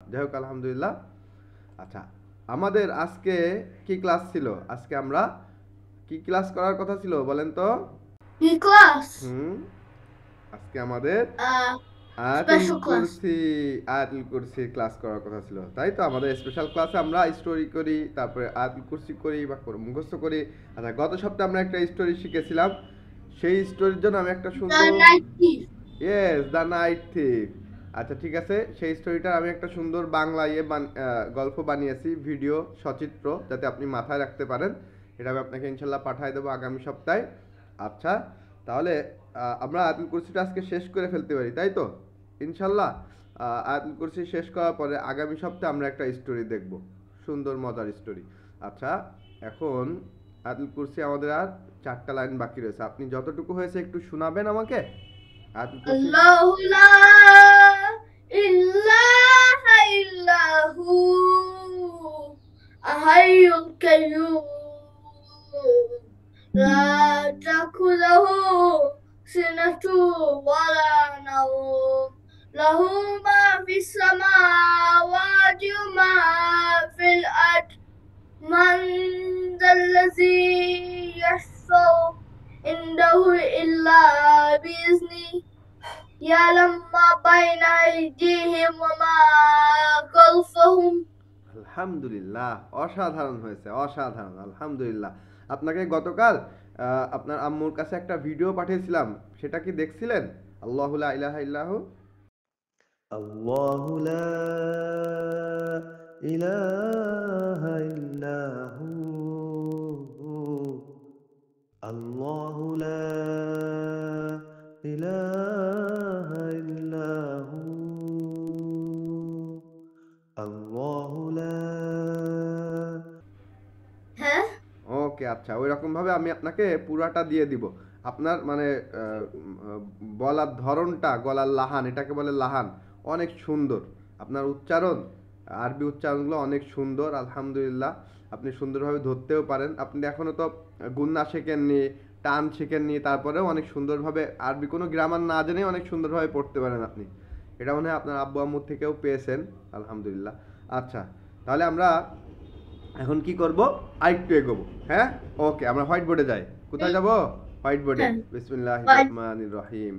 যাই হোক আলহামদুলিল্লাহ। আচ্ছা, আমাদের আজকে কি ক্লাস ছিল? আজকে আমরা কি ক্লাস করার কথা ছিল বলেন তো? কি ক্লাস? হুম, আজকে আমাদের আয়াতুল স্পেশাল ক্লাস। কুরসি আয়াতুল কুরসি ক্লাস করার কথা ছিল, তাই তো? আমাদের স্পেশাল ক্লাসে আমরা স্টোরি করি, তারপরে আয়াতুল কুরসি করি বা মুখস্থ করি। আচ্ছা, গত সপ্তাহে আমরা একটা স্টোরি শিখেছিলাম, সেই স্টোরির জন্য আমি একটা দ্য সুন্দর night thief. Yes, the night thief. আচ্ছা ঠিক আছে, সেই স্টোরিটার আমি একটা সুন্দর বাংলা গল্প বানিয়েছি, ভিডিও সচিত্র, যাতে আপনি মাথায় রাখতে পারেন। এটা আমি আপনাকে ইনশাল্লাহ পাঠিয়ে দেবো আগামী সপ্তাহে। আচ্ছা, তাহলে আমরা আয়াতুল কুরসিটা আজকে শেষ করে ফেলতে পারি, তাই তো? ইনশাল্লাহ। আয়াতুল কুরসি শেষ করার পরে আগামী সপ্তাহে আমরা একটা স্টোরি দেখব, সুন্দর মজার স্টোরি। আচ্ছা, এখন আয়াতুল কুরসি আমাদের আর 4টা লাইন বাকি রয়েছে। আপনি যতটুকু হয়েছে একটু শোনাবেন আমাকে আয়াতুল কুরসি। আল্লাহু লা ইলাহা ইল্লাহু আহাইয়ুল কাইয়্যুম লা তাখুযুহু সিনাতু ওয়ালা নাওম লাহু মা ফিস সামাওয়াতি ওয়া মা ফিল আরদ মান যাল্লাযী ইয়াশফাউ ইনদাহু ইল্লা বিইজনিহি يعلم ما بين أيديهم وما خلفهم। আলহামদুলিল্লাহ, অসাধারণ হয়েছে, অসাধারণ, আলহামদুলিল্লাহ। আপনাকে গতকাল আপনার আম্মুর কাছে একটা ভিডিও পাঠিয়েছিলাম, সেটা কি দেখছিলেন? আল্লাহু লা ইলাহা ইল্লাহু। الله لا إله إلا هو الله لا إله إلا هو الله لا হ্যাঁ, ওকে, আচ্ছা, ওই রকম ভাবে আমি আপনাকে পুরাটা দিয়ে দিব। আপনার মানে আহ, উম, বলার ধরনটা, গলার লাহান, এটাকে বলে লাহান, অনেক সুন্দর। আপনার উচ্চারণ, আরবি উচ্চারণগুলো অনেক সুন্দর, আলহামদুলিল্লাহ। আপনি সুন্দরভাবে ধরতেও পারেন। আপনি এখনো তো গুন্না শেখেননি, টান শেখেননি, তারপরেও অনেক সুন্দরভাবে আরবি কোনো গ্রামার না জেনে অনেক সুন্দরভাবে পড়তে পারেন আপনি। এটা মনে হয় আপনার আব্বু আম্মুর থেকেও পেয়েছেন, আলহামদুলিল্লাহ। আচ্ছা, তাহলে আমরা এখন কি করব? আরেকটু এগোবো, হ্যাঁ? ওকে, আমরা হোয়াইট বোর্ডে যাই। কোথায় যাব? হোয়াইট বোর্ডে। হ্যাঁ, বিসমিল্লাহির বাই। রহমানির রহিম।